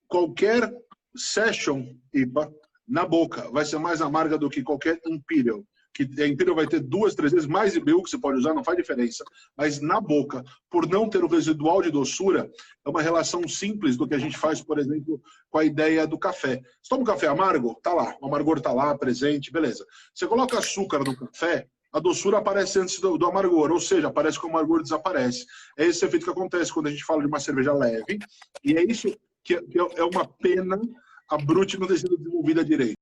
Speaker 1: qualquer Session IPA na boca vai ser mais amarga do que qualquer Imperial. Que a Imperial vai ter 2, 3 vezes mais IBU que você pode usar, não faz diferença. Mas na boca, por não ter o residual de doçura, é uma relação simples do que a gente faz, por exemplo, com a ideia do café. Você toma um café amargo? Tá lá. O amargor tá lá, presente, beleza. Você coloca açúcar no café, a doçura aparece antes do amargor, ou seja, aparece que o amargor desaparece. É esse efeito que acontece quando a gente fala de uma cerveja leve, e é isso que é uma pena a Brut não ter sido desenvolvida direito.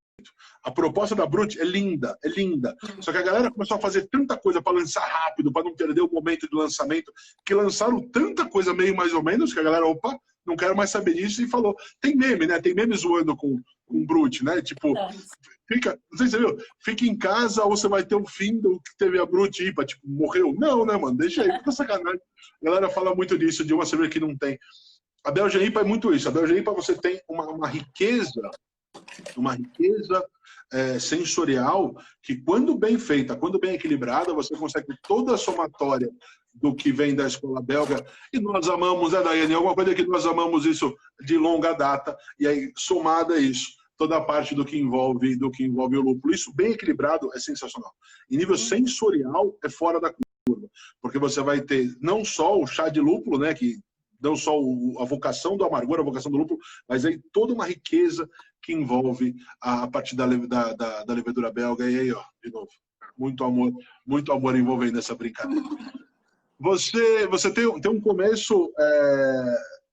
Speaker 1: A proposta da Brut é linda, é linda. Só que a galera começou a fazer tanta coisa para lançar rápido, para não perder o momento do lançamento, que lançaram tanta coisa meio mais ou menos, que a galera, opa, não quero mais saber disso, e falou. Tem meme, né? Tem meme zoando com Brut, né? Tipo, não sei se você viu, fica em casa ou você vai ter o fim do que teve a Brut IPA, tipo, morreu? Não, né, mano? Deixa aí, puta sacanagem. A galera fala muito disso, de uma cerveja que não tem. A Belgian IPA é muito isso. A Belgian IPA você tem uma riqueza sensorial que, quando bem feita, quando bem equilibrada, você consegue toda a somatória do que vem da escola belga. E nós amamos, Daiane? Alguma coisa que nós amamos isso de longa data. E aí, somada a isso, toda a parte do que envolve o lúpulo. Isso bem equilibrado é sensacional. Em nível sensorial, é fora da curva. Porque você vai ter não só o chá de lúpulo, né, que não só a vocação do amargor, a vocação do lúpulo, mas aí toda uma riqueza que envolve a partir da levedura belga. E aí, ó, de novo, muito amor envolvendo essa brincadeira. Você tem um começo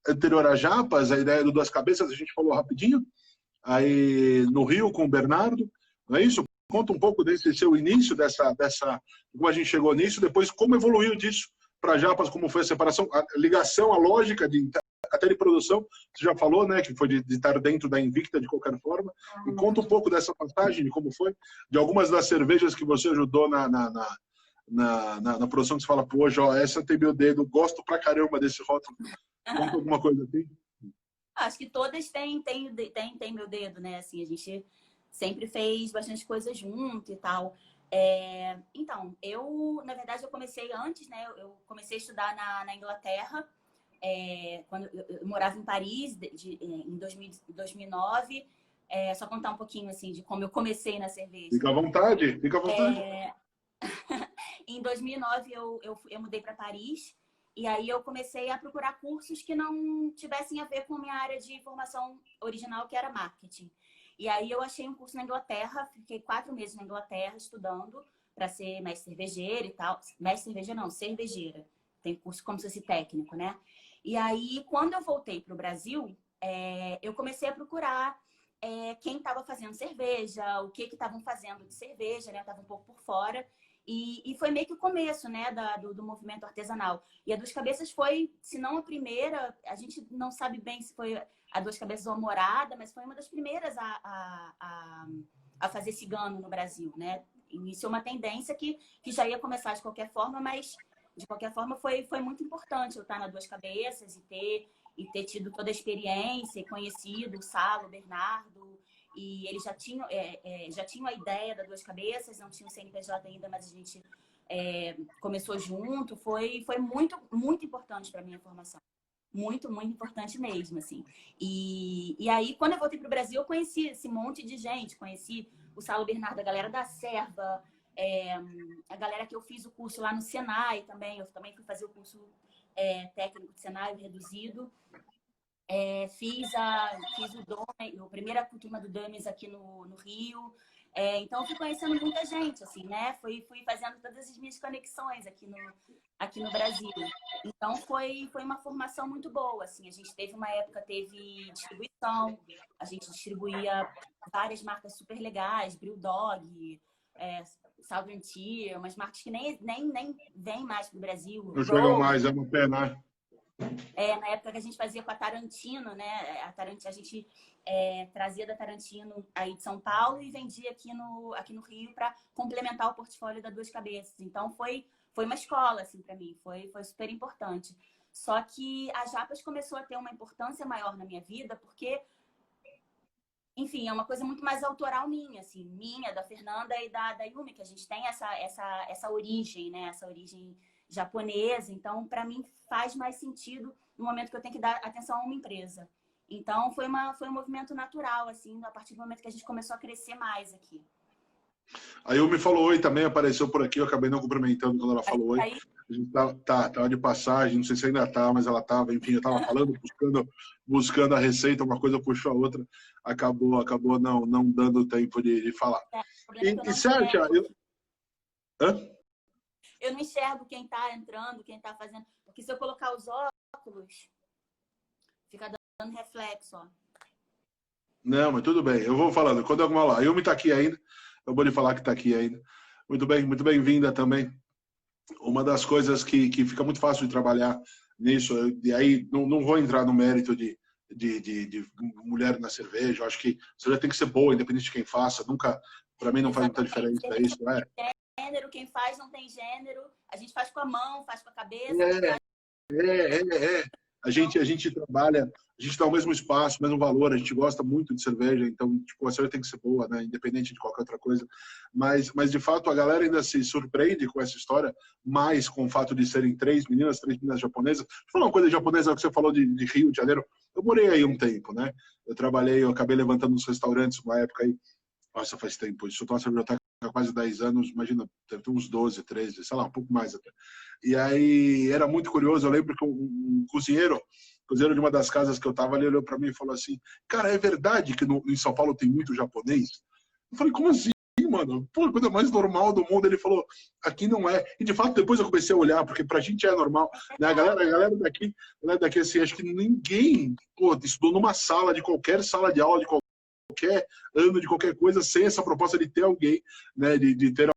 Speaker 1: anterior a Japas, a ideia do Duas Cabeças, a gente falou rapidinho, aí no Rio com o Bernardo, não é isso? Conta um pouco desse seu início, como a gente chegou nisso, depois como evoluiu disso para Japas, como foi a separação, a ligação, a lógica até de produção, você já falou, né, que foi de estar dentro da Invicta de qualquer forma, e conta um pouco dessa passagem, de como foi, de algumas das cervejas que você ajudou na produção, que você fala, pô, ó, essa tem meu dedo, gosto pra caramba desse rótulo. Conta alguma coisa assim?
Speaker 2: Acho que todas têm meu dedo, né, assim, a gente sempre fez bastante coisa junto e tal. Então, na verdade, eu comecei antes, né? Eu comecei a estudar na Inglaterra, quando eu morava em Paris, em 2009. Só contar um pouquinho, assim, de como eu comecei na cerveja.
Speaker 1: Fica à vontade, fica à vontade.
Speaker 2: Em 2009, eu mudei para Paris, e aí eu comecei a procurar cursos que não tivessem a ver com a minha área de formação original, que era marketing. E aí eu achei um curso na Inglaterra, fiquei 4 meses na Inglaterra estudando para ser mestre cervejeira e tal. Mestre cervejeira não, cervejeira. Tem curso como se fosse técnico, né? E aí, quando eu voltei para o Brasil, eu comecei a procurar quem estava fazendo cerveja, o que estavam fazendo de cerveja, né? Eu estava um pouco por fora. E foi meio que o começo, né, do movimento artesanal. E a Duas Cabeças foi, se não a primeira, a gente não sabe bem se foi a Duas Cabeças ou a Morada, mas foi uma das primeiras a fazer cigano no Brasil, né? Iniciou uma tendência que já ia começar de qualquer forma, mas de qualquer forma foi muito importante eu estar na Duas Cabeças e ter tido toda a experiência e conhecido o Salo, o Bernardo. E eles já tinham a ideia da Duas Cabeças, não tinha o CNPJ ainda, mas a gente começou junto. Foi muito, muito importante para a minha formação. Muito, muito importante mesmo, assim. E aí, quando eu voltei para o Brasil, eu conheci esse monte de gente. Conheci o Saulo Bernardo, a galera da Serva, a galera que eu fiz o curso lá no Senai também. Eu também fui fazer o curso técnico de Senai, reduzido. Fiz o DOMES, a primeira turma do DOMES aqui no Rio. Então, eu fui conhecendo muita gente, assim, né? Fui fazendo todas as minhas conexões aqui no Brasil. Então, foi uma formação muito boa, assim. A gente teve uma época, teve distribuição, a gente distribuía várias marcas super legais, Brewdog, Southern Tier, umas marcas que nem vêm mais para o Brasil.
Speaker 1: Não chegam mais, é uma pena.
Speaker 2: Na época que a gente fazia com a Tarantino, né? A gente trazia da Tarantino aí de São Paulo e vendia aqui no Rio para complementar o portfólio da Duas Cabeças. Então, foi uma escola, assim, para mim. Foi super importante. Só que a Japas começou a ter uma importância maior na minha vida porque, enfim, é uma coisa muito mais autoral minha, assim. Minha, da Fernanda e da Yumi, que a gente tem essa origem, né? Essa origem japonesa. Então, para mim, faz mais sentido no momento que eu tenho que dar atenção a uma empresa. Então, foi um movimento natural, assim, a partir do momento que a gente começou a crescer mais aqui.
Speaker 1: A Yumi falou oi também, apareceu por aqui, eu acabei não cumprimentando quando ela falou oi. A gente tava de passagem, não sei se ainda tá, mas ela tava, enfim, eu tava falando, buscando a receita, uma coisa puxou a outra, acabou não dando tempo de falar. E Sérgio,
Speaker 2: eu não enxergo quem tá entrando, quem tá fazendo, porque se eu colocar os óculos, fica dando reflexo, ó.
Speaker 1: Não, mas tudo bem, eu vou falando. Quando alguma lá, a Yumi tá aqui ainda, eu vou lhe falar que tá aqui ainda. Muito bem-vinda também. Uma das coisas que fica muito fácil de trabalhar nisso, e aí não vou entrar no mérito de mulher na cerveja, eu acho que você já tem que ser boa, independente de quem faça, nunca, para mim não faz muita diferença isso, não é?
Speaker 2: Gênero, quem faz não tem gênero, a gente faz com a mão, faz com a cabeça.
Speaker 1: A gente trabalha, a gente dá o mesmo espaço, o mesmo valor, a gente gosta muito de cerveja, então tipo, a cerveja tem que ser boa, né? Independente de qualquer outra coisa. Mas de fato a galera ainda se surpreende com essa história, mais com o fato de serem três meninas japonesas. Deixa eu falar uma coisa japonesa que você falou de Rio de Janeiro. Eu morei aí um tempo, né? Eu acabei levantando uns restaurantes uma época aí. Nossa, faz tempo isso. Eu tô na cerveja há quase 10 anos, imagina, deve ter uns 12, 13, sei lá, um pouco mais até. E aí era muito curioso, eu lembro que um cozinheiro de uma das casas que eu tava ali olhou para mim e falou assim: cara, é verdade que em São Paulo tem muito japonês? Eu falei, como assim, mano? Pô, a coisa mais normal do mundo. Ele falou, aqui não é. E de fato depois eu comecei a olhar, porque pra gente é normal, né? A galera daqui assim, acho que ninguém, estudou numa sala, de qualquer sala de aula, de qualquer ano, de qualquer coisa, sem essa proposta de ter alguém, né, de ter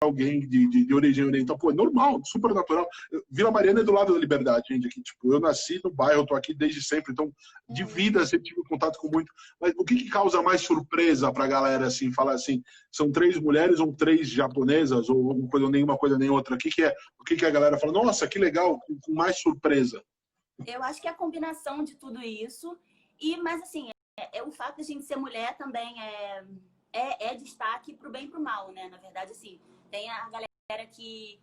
Speaker 1: alguém de origem oriental. Pô, é normal, super natural. Vila Mariana é do lado da Liberdade, gente, aqui, tipo, eu nasci no bairro, eu tô aqui desde sempre, então, de vida, sempre tive contato com muito. Mas o que causa mais surpresa pra galera, assim, falar assim, são 3 mulheres ou 3 japonesas, ou alguma coisa, nenhuma coisa nem outra? O que a galera fala, nossa, que legal, com mais surpresa?
Speaker 2: Eu acho que é a combinação de tudo isso, mas assim, o fato de a gente ser mulher também é destaque pro bem e pro mal, né? Na verdade, assim, tem a galera que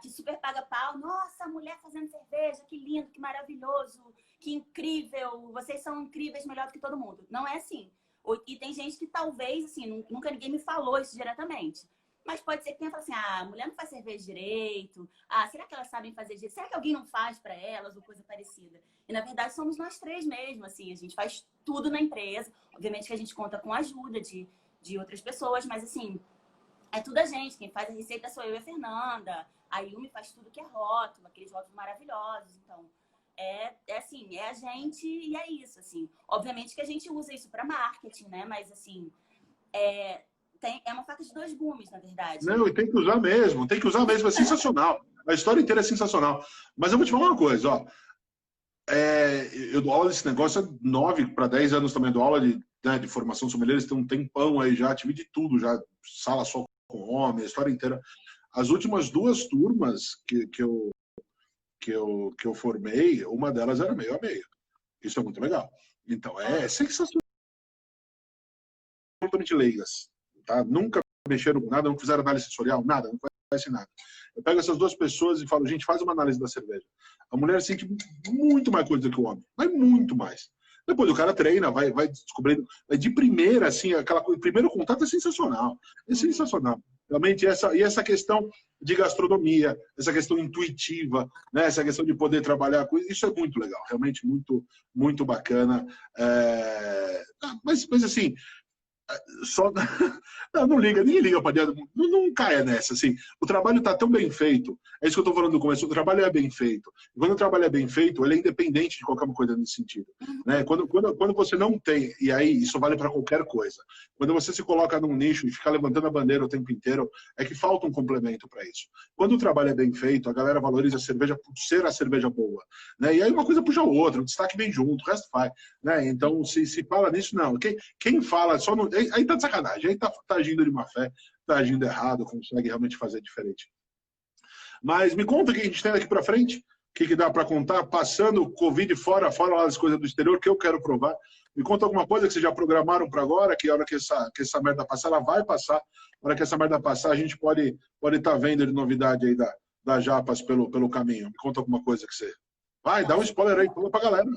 Speaker 2: super paga pau. Nossa, mulher fazendo cerveja, que lindo, que maravilhoso, que incrível, vocês são incríveis, melhor do que todo mundo. Não é assim. E tem gente que talvez, assim, nunca ninguém me falou isso diretamente. Mas pode ser que tenha falado assim, a mulher não faz cerveja direito, será que elas sabem fazer direito? Será que alguém não faz para elas ou coisa parecida? E na verdade somos nós 3 mesmo, assim, a gente faz tudo na empresa. Obviamente que a gente conta com a ajuda de outras pessoas, mas assim, é tudo a gente. Quem faz a receita sou eu e a Fernanda. A Yumi faz tudo que é rótulo, aqueles rótulos maravilhosos. Então, assim, é a gente e é isso, assim. Obviamente que a gente usa isso para marketing, né? Mas, assim, é uma faca de 2 gumes, na verdade.
Speaker 1: Não, e tem que usar mesmo, é sensacional. A história inteira é sensacional. Mas eu vou te falar uma coisa, ó. Eu dou aula desse negócio há 9 para 10 anos também, dou aula de formação sommelier, eles têm um tempão aí já, tive de tudo já, sala só com homem, a história inteira. As últimas 2 turmas que eu formei, uma delas era meio a meio. Isso é muito legal. Então, é sensacional. Totalmente leigas, tá? Nunca mexeram com nada, não fizeram análise sensorial, nada, não acontece nada. Eu pego essas duas pessoas e falo, gente, faz uma análise da cerveja. A mulher sente muito mais coisa do que o homem, mas muito mais. Depois o cara treina, vai descobrindo. De primeira, assim, o primeiro contato é sensacional. É sensacional. Realmente, essa questão de gastronomia, essa questão intuitiva, né? Essa questão de poder trabalhar com isso é muito legal. Realmente muito, muito bacana. Mas assim, só não liga, ninguém liga para dentro, não caia nessa, assim, o trabalho está tão bem feito, é isso que eu estou falando no começo, o trabalho é bem feito, e quando o trabalho é bem feito, ele é independente de qualquer coisa nesse sentido, né? Quando você não tem, e aí isso vale para qualquer coisa, quando você se coloca num nicho e fica levantando a bandeira o tempo inteiro, é que falta um complemento para isso. Quando o trabalho é bem feito, a galera valoriza a cerveja por ser a cerveja boa, né? E aí uma coisa puxa a outra, o destaque vem junto, o resto vai, né? Então, se fala nisso, não, quem fala só no... Aí tá de sacanagem, aí tá agindo de má fé, tá agindo errado, consegue realmente fazer diferente. Mas me conta o que a gente tem daqui para frente, o que dá para contar, passando o Covid fora lá as coisas do exterior, que eu quero provar. Me conta alguma coisa que vocês já programaram para agora, que a hora que essa merda passar, ela vai passar. A hora que essa merda passar, a gente pode estar vendo de novidade aí da Japas pelo caminho. Me conta alguma coisa que você... Vai, dá um spoiler aí, fala pra galera.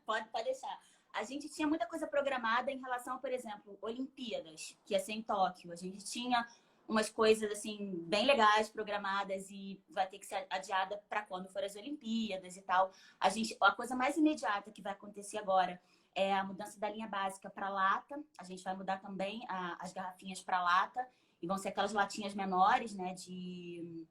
Speaker 2: Pode deixar. A gente tinha muita coisa programada em relação, por exemplo, Olimpíadas, que ia ser em Tóquio. A gente tinha umas coisas, assim, bem legais programadas e vai ter que ser adiada para quando for as Olimpíadas e tal. A coisa mais imediata que vai acontecer agora é a mudança da linha básica para lata. A gente vai mudar também as garrafinhas para lata e vão ser aquelas latinhas menores, né, de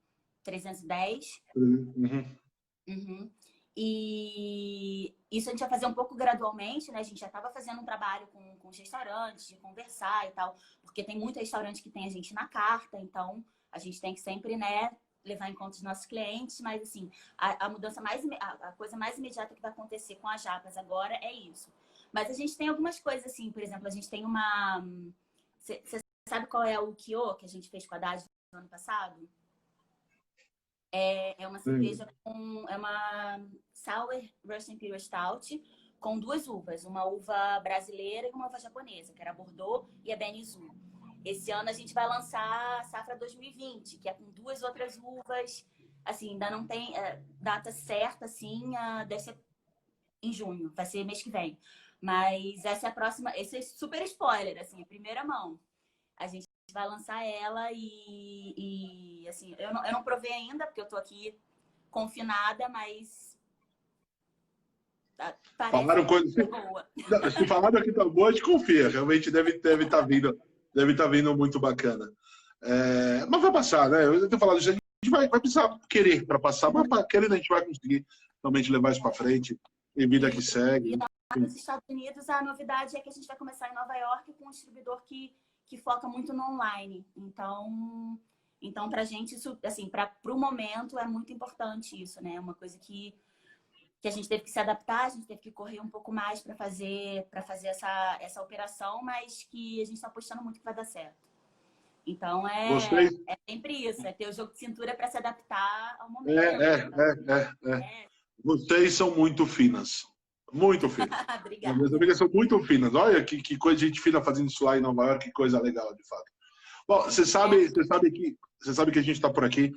Speaker 2: 310. Uhum. E isso a gente vai fazer um pouco gradualmente, né? A gente já estava fazendo um trabalho com os restaurantes, de conversar e tal, porque tem muito restaurante que tem a gente na carta, então a gente tem que sempre, né, levar em conta os nossos clientes, mas assim, a mudança a coisa mais imediata que vai acontecer com as Japas agora é isso. Mas a gente tem algumas coisas assim, por exemplo, a gente tem uma... Você sabe qual é o Kyo que a gente fez com a Dade no ano passado? É uma cerveja é uma Sour Russian Imperial Stout com duas uvas, uma uva brasileira e uma uva japonesa, que era a Bordeaux e a Benizu. Esse ano a gente vai lançar a Safra 2020, que é com duas outras uvas, assim, ainda não tem data certa, assim, deve ser em junho, vai ser mês que vem. Mas essa é a próxima, esse é super spoiler, assim, a primeira mão. A gente vai lançar ela e assim, eu não provei ainda, porque eu tô aqui confinada, mas
Speaker 1: Falaram coisa
Speaker 2: boa.
Speaker 1: Se falaram que tá boa, a gente confia. Realmente deve tá vindo muito bacana. Mas vai passar, né? Eu tenho falado isso, a gente vai precisar querer para passar, mas querendo a gente vai conseguir realmente levar isso para frente e vida que segue.
Speaker 2: E lá nos Estados Unidos, a novidade é que a gente vai começar em Nova York com um distribuidor que foca muito no online. Então pra gente, isso, assim, para o momento é muito importante isso, né? É uma coisa que a gente teve que se adaptar, a gente teve que correr um pouco mais para fazer essa operação, mas que a gente está apostando muito que vai dar certo. Então é sempre isso, é ter o jogo de cintura para se adaptar ao momento.
Speaker 1: Vocês são muito finas. Muito finas.
Speaker 2: Obrigada.
Speaker 1: Minhas amigas são muito finas. Olha que coisa de gente fina fazendo isso lá em Nova York, que coisa legal, de fato. Bom, você sabe que a gente está por aqui.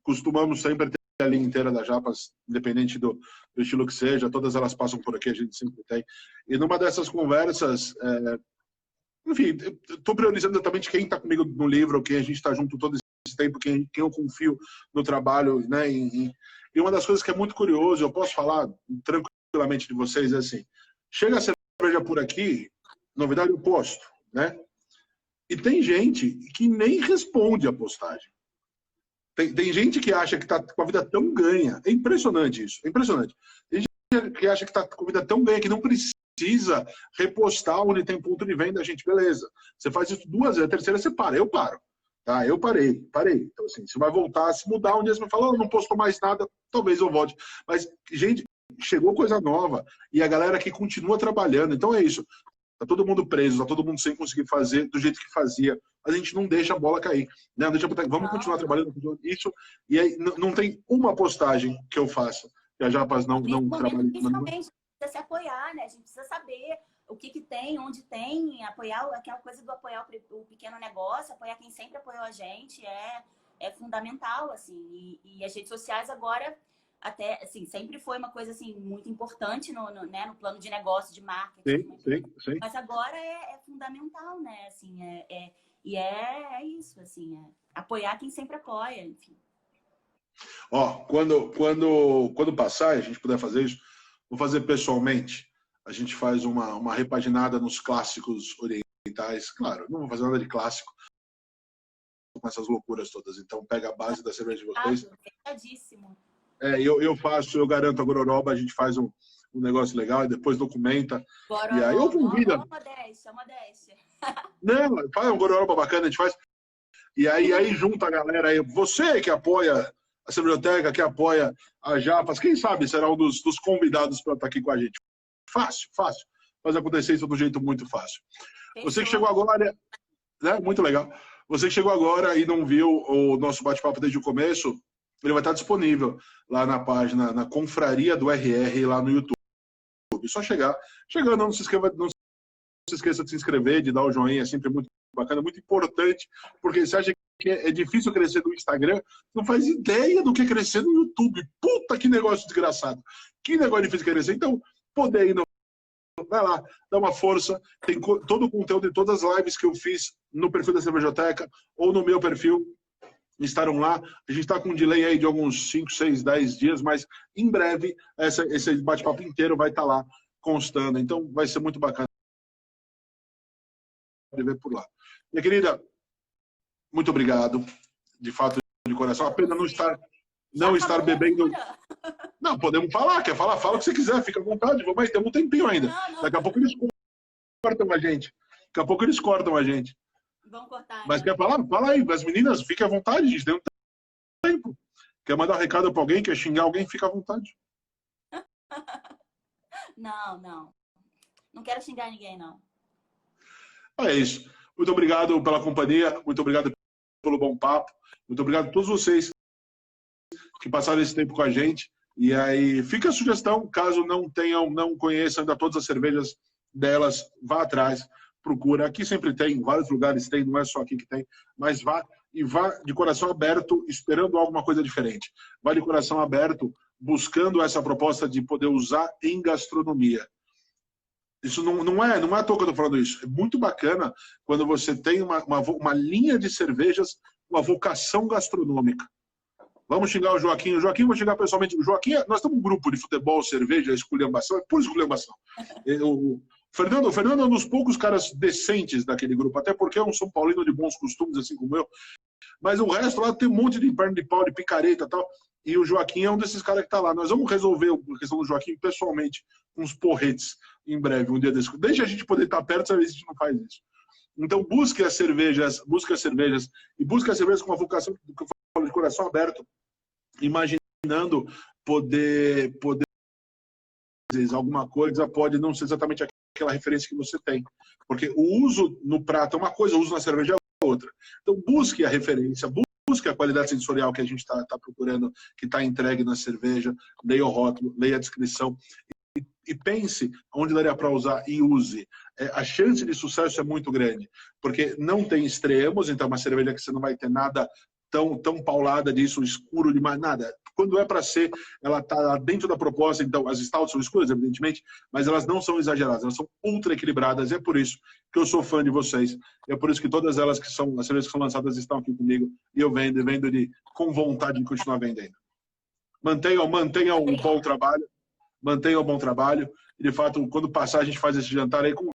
Speaker 1: Costumamos sempre ter a linha inteira das Japas, independente do estilo que seja. Todas elas passam por aqui, a gente sempre tem. E numa dessas conversas, enfim, estou priorizando exatamente quem está comigo no livro, quem a gente está junto todo esse tempo, quem eu confio no trabalho, né? E uma das coisas que é muito curioso, eu posso falar tranquilamente de vocês, é assim, chega a cerveja por aqui, novidade eu posto, né? E tem gente que nem responde a postagem. Tem gente que acha que está com a vida tão ganha. É impressionante isso, é impressionante. Tem gente que acha que está com a vida tão ganha que não precisa repostar onde tem ponto de venda, gente, beleza. Você faz isso 2 vezes, a terceira você para, eu paro. Tá? Eu parei. Então, assim, você vai voltar, se mudar um dia, você vai falar, não postou mais nada, talvez eu volte. Mas, gente, chegou coisa nova e a galera aqui continua trabalhando. Então é isso. Tá todo mundo preso, tá todo mundo sem conseguir fazer do jeito que fazia. A gente não deixa a bola cair. Né? Vamos continuar trabalhando com isso. E aí não tem uma postagem que eu faça que a Japas não trabalhe.
Speaker 2: Principalmente, precisa se apoiar, né? A gente precisa saber o que tem, onde tem, apoiar aquela coisa do apoiar o pequeno negócio, apoiar quem sempre apoiou a gente. é fundamental, assim. E as redes sociais agora, até, assim, sempre foi uma coisa, assim, muito importante né, no plano de negócio, de marketing.
Speaker 1: Sim.
Speaker 2: Mas agora é fundamental, né? Assim, é isso, assim, apoiar quem sempre apoia, enfim.
Speaker 1: Ó, quando passar, a gente puder fazer isso, vou fazer pessoalmente. A gente faz uma repaginada nos clássicos orientais. Claro, não vou fazer nada de clássico com essas loucuras todas. Então, pega a base da cerveja de vocês.
Speaker 2: Fechadíssimo.
Speaker 1: Eu garanto a Gororoba, a gente faz um negócio legal e depois documenta.
Speaker 2: Gororoba,
Speaker 1: E aí eu convido.
Speaker 2: Modéstia.
Speaker 1: Não, faz um Gororoba bacana, a gente faz. E aí junta a galera aí. Você que apoia a Cervejoteca, que apoia a Japas, quem sabe será um dos convidados para estar aqui com a gente. Fácil. Faz acontecer isso de um jeito muito fácil.
Speaker 2: Fechou.
Speaker 1: Você que chegou agora, né? Muito legal. Você que chegou agora e não viu o nosso bate-papo desde o começo, ele vai estar disponível lá na página, na Confraria do RR, lá no YouTube. Só chegar. Chegando, não se esqueça de se inscrever, de dar o joinha, é sempre muito bacana, muito importante, porque você acha que é difícil crescer no Instagram, não faz ideia do que é crescer no YouTube. Puta, que negócio desgraçado. Que negócio difícil crescer. Então, poder ir, vai lá, dá uma força. Tem todo o conteúdo de todas as lives que eu fiz no perfil da Cervejoteca ou no meu perfil, estarão lá. A gente está com um delay aí de alguns 5, 6, 10 dias, mas em breve esse bate-papo inteiro vai estar lá constando. Então, vai ser muito bacana de ver por lá. Minha querida, muito obrigado, de fato, de coração. A pena não estar bebendo. Não, podemos falar, quer falar? Fala o que você quiser, fica à vontade. Mas temos um tempinho ainda. Daqui a pouco eles cortam a gente.
Speaker 2: Vão cortar.
Speaker 1: Mas quer falar? Fala aí. As meninas, fiquem à vontade, gente. Tem um tempo. Quer mandar um recado para alguém? Quer xingar alguém? Fica à vontade.
Speaker 2: Não. Não quero xingar ninguém, não.
Speaker 1: É isso. Muito obrigado pela companhia. Muito obrigado pelo bom papo. Muito obrigado a todos vocês que passaram esse tempo com a gente. E aí, fica a sugestão, caso não conheçam ainda todas as cervejas delas, vá atrás, procura. Aqui sempre tem, em vários lugares tem, não é só aqui que tem, mas vá de coração aberto, esperando alguma coisa diferente. Vá de coração aberto, buscando essa proposta de poder usar em gastronomia. Isso não é à toa que eu estou falando isso. É muito bacana quando você tem uma linha de cervejas, uma vocação gastronômica. Vamos xingar o Joaquim. O Joaquim, vou xingar pessoalmente. O Joaquim, nós temos um grupo de futebol, cerveja, esculhambação, é pura esculhambação. O Fernando é um dos poucos caras decentes daquele grupo, até porque é um São Paulino de bons costumes, assim como eu. Mas o resto lá tem um monte de perna de pau, de picareta e tal. E o Joaquim é um desses caras que está lá. Nós vamos resolver a questão do Joaquim pessoalmente, com uns porretes, em breve, um dia desse. Deixa a gente poder estar perto, saber se a gente não faz isso. Então, busque as cervejas e busque as cervejas com uma vocação, que eu falo, de coração aberto, imaginando poder alguma coisa pode não ser exatamente aquela referência que você tem. Porque o uso no prato é uma coisa, o uso na cerveja é outra. Então, busque a referência, busque a qualidade sensorial que a gente está procurando, que está entregue na cerveja, leia o rótulo, leia a descrição e pense onde daria para usar e use. A chance de sucesso é muito grande, porque não tem extremos, então uma cerveja que você não vai ter nada tão paulada disso, escuro demais, nada. Quando é para ser, ela está dentro da proposta, então as stouts são escuras, evidentemente, mas elas não são exageradas, elas são ultra equilibradas, e é por isso que eu sou fã de vocês, é por isso que todas elas que são, as cervejas que são lançadas estão aqui comigo, e eu vendo com vontade de continuar vendendo. Mantenham um bom trabalho, e de fato, quando passar a gente faz esse jantar aí com